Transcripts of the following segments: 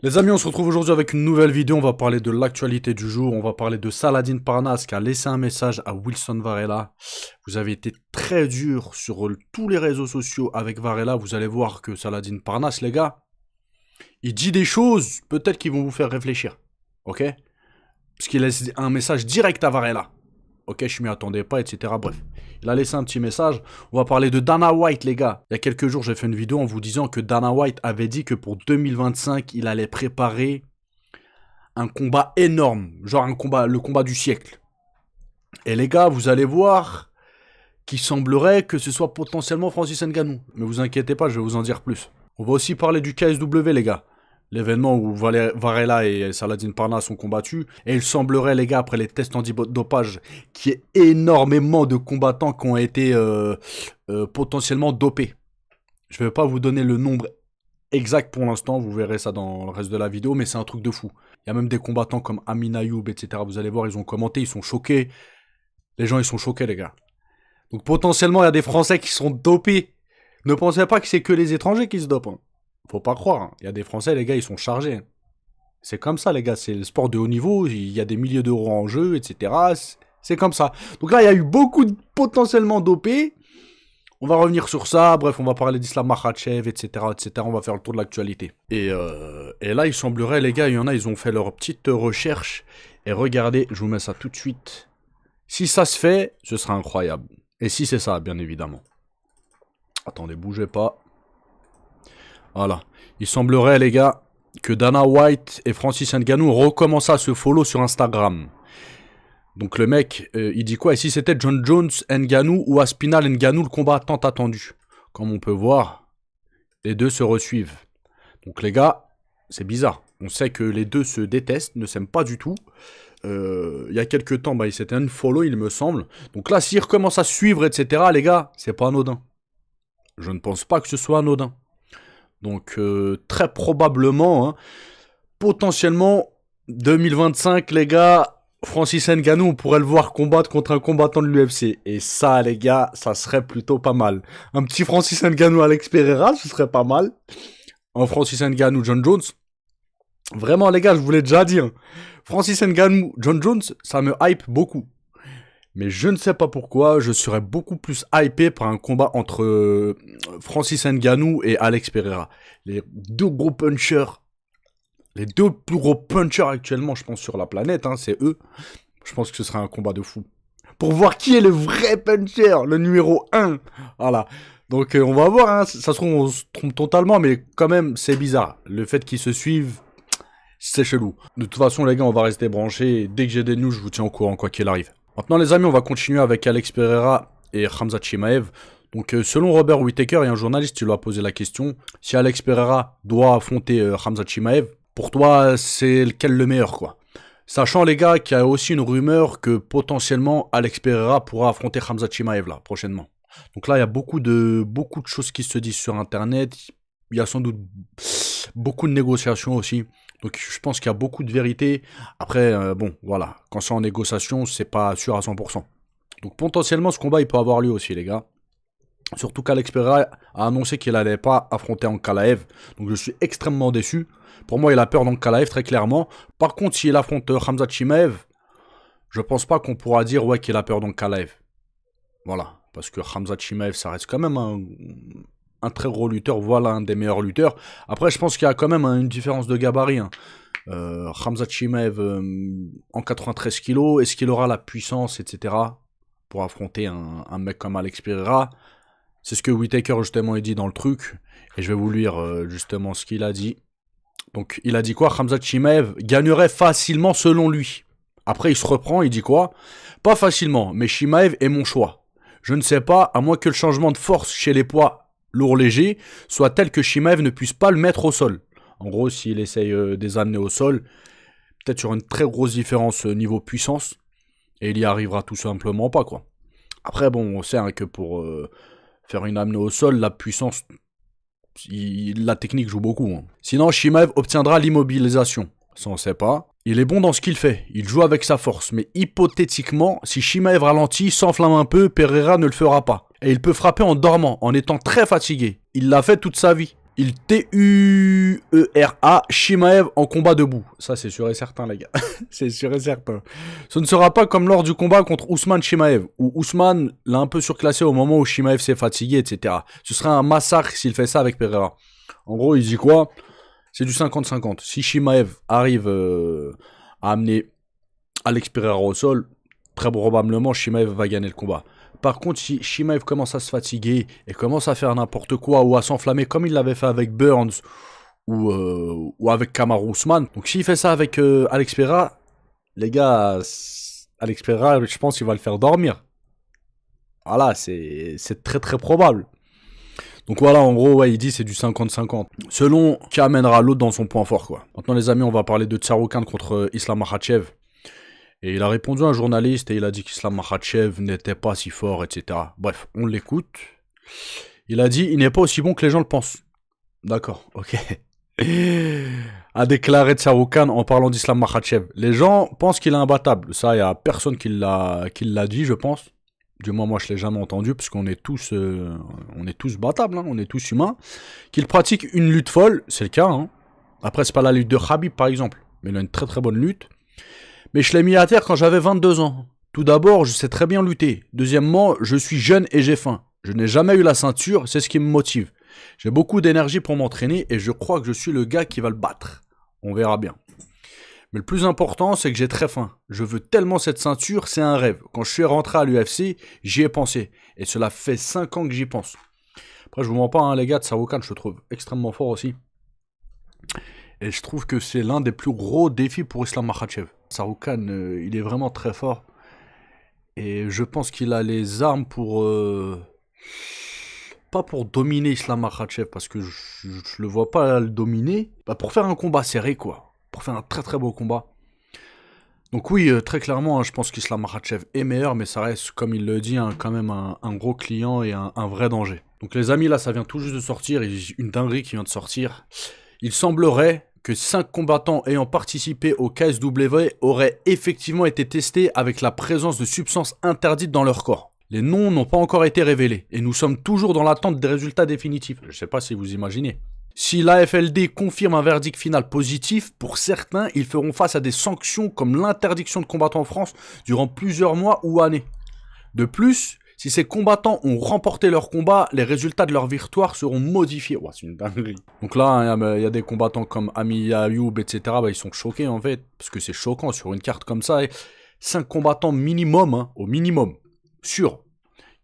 Les amis, on se retrouve aujourd'hui avec une nouvelle vidéo. On va parler de l'actualité du jour. On va parler de Saladin Parnasse qui a laissé un message à Wilson Varela. Vous avez été très dur sur tous les réseaux sociaux avec Varela. Vous allez voir que Saladin Parnasse, les gars, il dit des choses peut-être qui vont vous faire réfléchir. Ok? Parce qu'il laisse un message direct à Varela. Ok, je m'y attendais pas, etc. Bref, il a laissé un petit message. On va parler de Dana White, les gars. Il y a quelques jours, j'ai fait une vidéo en vous disant que Dana White avait dit que pour 2025, il allait préparer un combat énorme. Genre le combat du siècle. Et les gars, vous allez voir qu'il semblerait que ce soit potentiellement Francis Ngannou. Mais vous inquiétez pas, je vais vous en dire plus. On va aussi parler du KSW, les gars. L'événement où Varela et Saladin Parnasse sont combattus. Et il semblerait, les gars, après les tests antidopage, qu'il y ait énormément de combattants qui ont été potentiellement dopés. Je ne vais pas vous donner le nombre exact pour l'instant, vous verrez ça dans le reste de la vidéo, mais c'est un truc de fou. Il y a même des combattants comme Amin Ayoub, etc. Vous allez voir, ils ont commenté, ils sont choqués. Les gens, ils sont choqués, les gars. Donc potentiellement, il y a des Français qui sont dopés. Ne pensez pas que c'est que les étrangers qui se dopent, hein. Faut pas croire, hein. Il y a des Français, les gars, ils sont chargés. C'est comme ça, les gars, c'est le sport de haut niveau, il y a des milliers d'euros en jeu, etc. C'est comme ça. Donc là, il y a eu beaucoup de potentiellement dopés. On va revenir sur ça, bref, on va parler d'Islam Makhachev, etc., etc. On va faire le tour de l'actualité. Et là, il semblerait, les gars, il y en a, ils ont fait leur petite recherche. Et regardez, je vous mets ça tout de suite. Si ça se fait, ce sera incroyable. Et si c'est ça, bien évidemment. Attendez, bougez pas. Voilà. Il semblerait, les gars, que Dana White et Francis Ngannou recommencent à se follow sur Instagram. Donc le mec, il dit quoi? Et si c'était John Jones Ngannou ou Aspinall Ngannou, le combat tant attendu? Comme on peut voir, les deux se resuivent. Donc les gars, c'est bizarre. On sait que les deux se détestent, ne s'aiment pas du tout. Il y a quelques temps, il s'était unfollow, il me semble. Donc là, s'ils recommencent à suivre, etc., les gars, c'est pas anodin. Je ne pense pas que ce soit anodin. Donc très probablement, hein, potentiellement, 2025, les gars, Francis Ngannou, on pourrait le voir combattre contre un combattant de l'UFC. Et ça, les gars, ça serait plutôt pas mal. Un petit Francis Ngannou Alex Pereira, ce serait pas mal. Un Francis Ngannou John Jones. Vraiment, les gars, je vous l'ai déjà dit, hein. Francis Ngannou John Jones, ça me hype beaucoup. Mais je ne sais pas pourquoi, je serais beaucoup plus hypé par un combat entre Francis Ngannou et Alex Pereira. Les deux gros punchers. Les deux plus gros punchers actuellement, je pense, sur la planète, hein, c'est eux. Je pense que ce serait un combat de fou. Pour voir qui est le vrai puncher, le numéro 1. Voilà. Donc on va voir, hein. Ça se trouve, on se trompe totalement, mais quand même, c'est bizarre. Le fait qu'ils se suivent, c'est chelou. De toute façon, les gars, on va rester branchés. Dès que j'ai des news, je vous tiens au courant, quoi qu'il arrive. Maintenant, les amis, on va continuer avec Alex Pereira et Khamzat Chimaev. Donc, selon Robert Whittaker, il y a un journaliste qui lui a posé la question. Si Alex Pereira doit affronter Khamzat Chimaev, pour toi, c'est lequel le meilleur, quoi? Sachant, les gars, qu'il y a aussi une rumeur que potentiellement Alex Pereira pourra affronter Khamzat Chimaev, là, prochainement. Donc là, il y a beaucoup de choses qui se disent sur Internet. Il y a sans doute beaucoup de négociations aussi. Donc je pense qu'il y a beaucoup de vérité. Après, bon, voilà. Quand c'est en négociation, c'est pas sûr à 100%. Donc potentiellement, ce combat, il peut avoir lieu aussi, les gars. Surtout qu'Alex Pereira a annoncé qu'il n'allait pas affronter Ankalaev. Donc je suis extrêmement déçu. Pour moi, il a peur d'Ankalaev, très clairement. Par contre, s'il affronte Khamzat Chimaev, je pense pas qu'on pourra dire ouais, qu'il a peur d'Ankalaev. Voilà. Parce que Khamzat Chimaev, ça reste quand même un très gros lutteur, voilà, un des meilleurs lutteurs. Après, je pense qu'il y a quand même une différence de gabarit, hein. Khamzat Chimaev en 93 kg, est-ce qu'il aura la puissance, etc. pour affronter un mec comme Alex Pereira? C'est ce que Whittaker, justement, il dit dans le truc. Et je vais vous lire, justement, ce qu'il a dit. Donc, il a dit quoi? Khamzat Chimaev gagnerait facilement selon lui. Après, il se reprend, il dit quoi? Pas facilement, mais Chimaev est mon choix. Je ne sais pas, à moins que le changement de force chez les poids lourd léger soit tel que Chimaev ne puisse pas le mettre au sol. En gros, s'il essaye de les amener au sol, peut-être sur une très grosse différence niveau puissance, et il y arrivera tout simplement pas, quoi. Après, bon, on sait, hein, que pour faire une amenée au sol, la puissance, la technique joue beaucoup, hein. Sinon, Chimaev obtiendra l'immobilisation. Ça, on sait pas. Il est bon dans ce qu'il fait, il joue avec sa force, mais hypothétiquement, si Chimaev ralentit, s'enflamme un peu, Pereira ne le fera pas. Et il peut frapper en dormant, en étant très fatigué. Il l'a fait toute sa vie. Il T-U-E-R-A Chimaev en combat debout. Ça, c'est sûr et certain, les gars. C'est sûr et certain. Ce ne sera pas comme lors du combat contre Ousmane Chimaev, où Ousmane l'a un peu surclassé au moment où Chimaev s'est fatigué, etc. Ce sera un massacre s'il fait ça avec Pereira. En gros, il dit quoi? C'est du 50-50. Si Chimaev arrive à amener Alex Pereira au sol, très probablement Chimaev va gagner le combat. Par contre, si Chimaev commence à se fatiguer et commence à faire n'importe quoi ou à s'enflammer comme il l'avait fait avec Burns ou avec Kamaru Usman, donc s'il fait ça avec Alex Pereira, les gars, Alex Pereira, je pense qu'il va le faire dormir. Voilà, c'est très très probable. Donc voilà, en gros, ouais, il dit c'est du 50-50. Selon qui amènera l'autre dans son point fort, quoi. Maintenant, les amis, on va parler de Tsarukhan contre Islam Makhachev. Et il a répondu à un journaliste et il a dit qu'Islam Makhachev n'était pas si fort, etc. Bref, on l'écoute. Il a dit, il n'est pas aussi bon que les gens le pensent. D'accord, ok. A déclaré Tsarukhan en parlant d'Islam Makhachev. Les gens pensent qu'il est imbattable. Ça, il n'y a personne qui l'a dit, je pense. Du moins, moi, je ne l'ai jamais entendu, parce qu'on est tous battables, hein, on est tous humains. Qu'il pratique une lutte folle, c'est le cas. Hein. Après, c'est pas la lutte de Khabib, par exemple. Mais il a une très très bonne lutte. Mais je l'ai mis à terre quand j'avais 22 ans. Tout d'abord, je sais très bien lutter. Deuxièmement, je suis jeune et j'ai faim. Je n'ai jamais eu la ceinture, c'est ce qui me motive. J'ai beaucoup d'énergie pour m'entraîner et je crois que je suis le gars qui va le battre. On verra bien. Mais le plus important, c'est que j'ai très faim. Je veux tellement cette ceinture, c'est un rêve. Quand je suis rentré à l'UFC, j'y ai pensé. Et cela fait 5 ans que j'y pense. Après, je vous mens pas, hein, les gars, Tsarukhan, je le trouve extrêmement fort aussi. Et je trouve que c'est l'un des plus gros défis pour Islam Makhachev. Tsarukhan, il est vraiment très fort. Et je pense qu'il a les armes pour... pas pour dominer Islam Makhachev, parce que je le vois pas le dominer. Bah pour faire un combat serré, quoi. Pour faire un très très beau combat. Donc oui, très clairement, hein, je pense qu'Islam Makhachev est meilleur, mais ça reste, comme il le dit, hein, quand même un gros client et un vrai danger. Donc les amis, là, ça vient tout juste de sortir. Une dinguerie qui vient de sortir. Il semblerait que 5 combattants ayant participé au KSW auraient effectivement été testés avec la présence de substances interdites dans leur corps. Les noms n'ont pas encore été révélés et nous sommes toujours dans l'attente des résultats définitifs. Je ne sais pas si vous imaginez. Si l'AFLD confirme un verdict final positif, pour certains, ils feront face à des sanctions comme l'interdiction de combattre en France durant plusieurs mois ou années. De plus, si ces combattants ont remporté leur combat, les résultats de leur victoire seront modifiés. Ouah, c'est une dinguerie. Donc là, il y a des combattants comme Ami Ayoub, etc. Bah, ils sont choqués en fait. Parce que c'est choquant sur une carte comme ça. 5 combattants minimum, hein, au minimum, sûrs,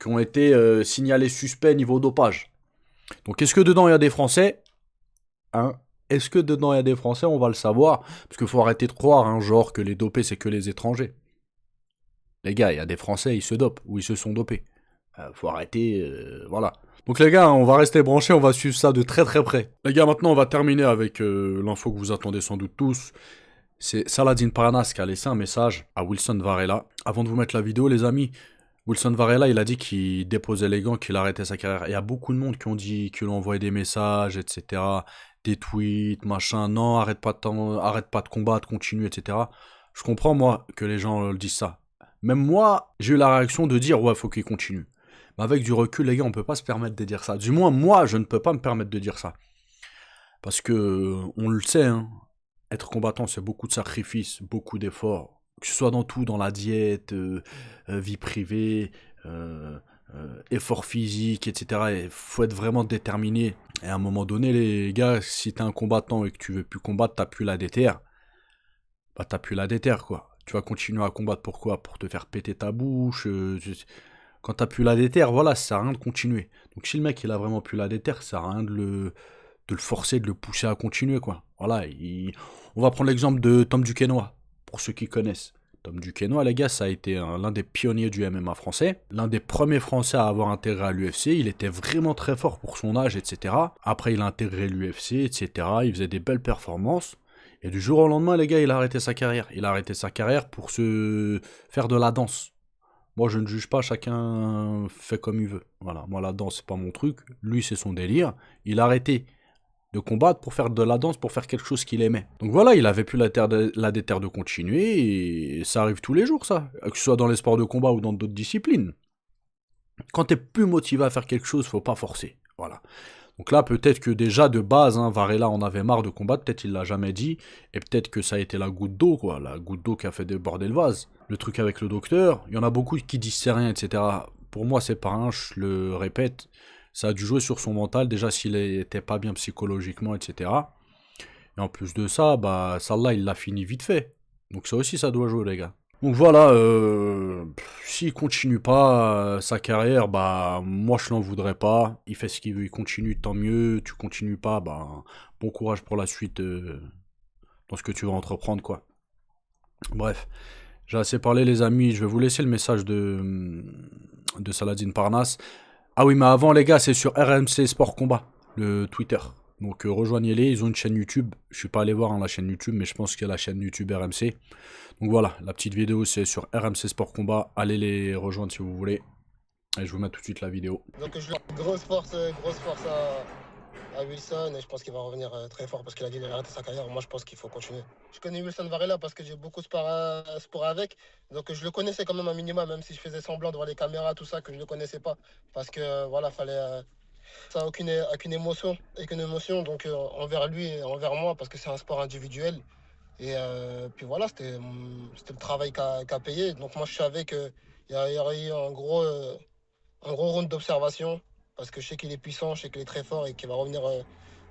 qui ont été signalés suspects niveau dopage. Donc est-ce que dedans il y a des Français, hein? Est-ce que dedans il y a des Français? On va le savoir. Parce qu'il faut arrêter de croire, hein, genre que les dopés c'est que les étrangers. Les gars, il y a des Français, ils se dopent, ou ils se sont dopés. Faut arrêter, voilà. Donc les gars, on va rester branchés, on va suivre ça de très très près. Les gars, maintenant on va terminer avec l'info que vous attendez sans doute tous. C'est Saladin Parnasse qui a laissé un message à Wilson Varela. Avant de vous mettre la vidéo, les amis, Wilson Varela, il a dit qu'il déposait les gants, qu'il arrêtait sa carrière. Il y a beaucoup de monde qui ont dit qu'il envoyait des messages, etc. Des tweets, machin. Non, arrête pas de combattre, continue, etc. Je comprends, moi, que les gens le disent ça. Même moi, j'ai eu la réaction de dire, ouais, faut qu'il continue. Mais avec du recul, les gars, on peut pas se permettre de dire ça. Du moins, moi, je ne peux pas me permettre de dire ça. Parce que, on le sait, hein, être combattant, c'est beaucoup de sacrifices, beaucoup d'efforts. Que ce soit dans tout, dans la diète, vie privée, effort physique, etc. Il faut être vraiment déterminé. Et à un moment donné, les gars, si t'es un combattant et que tu veux plus combattre, t'as plus la déterre. Bah, t'as plus la déterre, quoi. Tu vas continuer à combattre, pourquoi? Pour te faire péter ta bouche. Quand t'as plus la déterre, voilà, ça sert à rien de continuer. Donc si le mec, il a vraiment plus la déterre, ça sert à rien de le forcer, de le pousser à continuer, quoi. Voilà, on va prendre l'exemple de Tom Duquesnoy, pour ceux qui connaissent. Tom Duquesnoy, les gars, ça a été l'un des pionniers du MMA français, l'un des premiers Français à avoir intégré à l'UFC. Il était vraiment très fort pour son âge, etc. Après, il a intégré l'UFC, etc. Il faisait des belles performances. Et du jour au lendemain, les gars, il a arrêté sa carrière. Il a arrêté sa carrière pour se faire de la danse. Moi, je ne juge pas, chacun fait comme il veut. Voilà, moi, la danse, c'est pas mon truc. Lui, c'est son délire. Il a arrêté de combattre pour faire de la danse, pour faire quelque chose qu'il aimait. Donc voilà, il avait plus la déterre de continuer, et ça arrive tous les jours, ça. Que ce soit dans les sports de combat ou dans d'autres disciplines. Quand t'es plus motivé à faire quelque chose, faut pas forcer. Voilà. Donc là, peut-être que déjà de base, hein, Varela en avait marre de combattre, peut-être il l'a jamais dit, et peut-être que ça a été la goutte d'eau, quoi, la goutte d'eau qui a fait déborder le vase. Le truc avec le docteur, il y en a beaucoup qui disent c'est rien, etc. Pour moi, c'est pas rien, je le répète, ça a dû jouer sur son mental, déjà s'il était pas bien psychologiquement, etc. Et en plus de ça, bah, Salah, il l'a fini vite fait. Donc ça aussi, ça doit jouer, les gars. Donc voilà, s'il continue pas sa carrière, bah moi je l'en voudrais pas. Il fait ce qu'il veut, il continue, tant mieux. Tu continues pas, bah bon courage pour la suite dans ce que tu vas entreprendre, quoi. Bref, j'ai assez parlé, les amis. Je vais vous laisser le message de Saladin Parnasse. Ah oui, mais avant, les gars, c'est sur RMC Sport Combat, le Twitter. Donc rejoignez-les, ils ont une chaîne YouTube. Je suis pas allé voir, hein, la chaîne YouTube, mais je pense qu'il y a la chaîne YouTube RMC. Donc voilà, la petite vidéo c'est sur RMC Sport Combat. Allez les rejoindre si vous voulez. Et je vous mets tout de suite la vidéo. Donc je grosse force à Wilson, et je pense qu'il va revenir très fort parce qu'il a dit qu'il a arrêté sa carrière. Moi je pense qu'il faut continuer. Je connais Wilson Varela parce que j'ai beaucoup sport avec. Donc je le connaissais quand même un minimum, même si je faisais semblant devant les caméras, tout ça, que je le connaissais pas. Parce que voilà, fallait... ça n'a aucune émotion donc, envers lui et envers moi, parce que c'est un sport individuel. Et puis voilà, c'était le travail qu'a payé. Donc moi je savais qu'il y aurait eu un gros round d'observation, parce que je sais qu'il est puissant, je sais qu'il est très fort et qu'il va revenir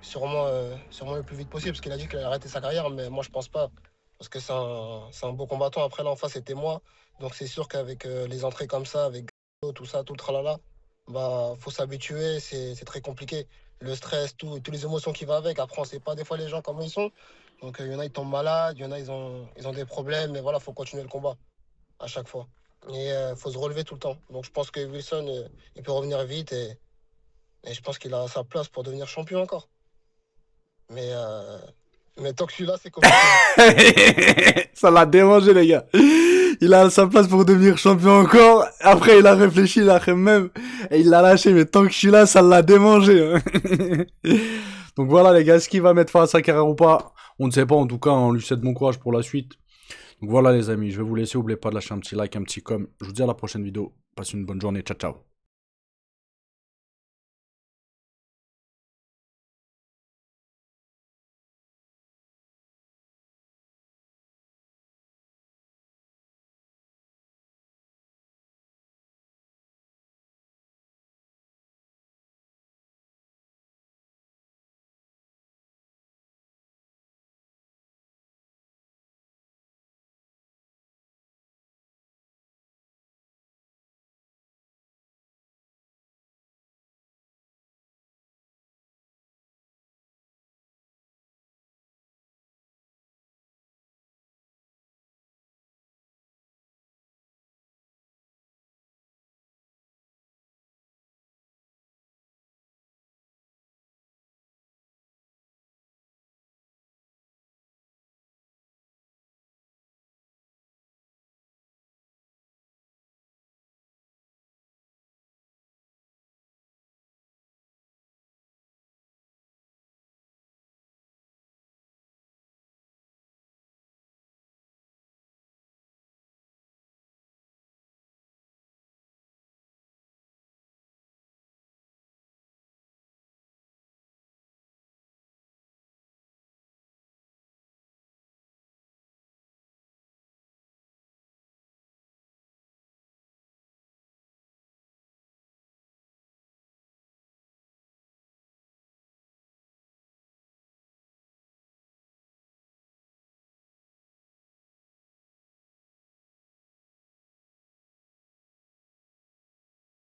sûrement le plus vite possible, parce qu'il a dit qu'il allait arrêter sa carrière, mais moi je pense pas, parce que c'est un beau combattant. Après là en face c'était moi, donc c'est sûr qu'avec les entrées comme ça, avec tout ça, tout le tralala, bah faut s'habituer, c'est très compliqué. Le stress, toutes les émotions qui vont avec. Après on sait pas des fois les gens comment ils sont, donc il y en a ils tombent malades, il y en a ils ont des problèmes, mais voilà, faut continuer le combat à chaque fois. Et faut se relever tout le temps. Donc je pense que Wilson, il peut revenir vite, et je pense qu'il a sa place pour devenir champion encore. Mais, euh, mais tant que je suis là, c'est compliqué. Ça l'a dérangé, les gars. Il a sa place pour devenir champion encore. Après, il a réfléchi, il a fait même. Et il l'a lâché, mais tant que je suis là, ça l'a démangé. Hein. Donc voilà, les gars, est-ce qu'il va mettre fin à sa carrière ou pas? On ne sait pas, en tout cas, on lui souhaite bon courage pour la suite. Donc voilà, les amis, je vais vous laisser. N'oubliez pas de lâcher un petit like, un petit com. Je vous dis à la prochaine vidéo. Passez une bonne journée. Ciao, ciao.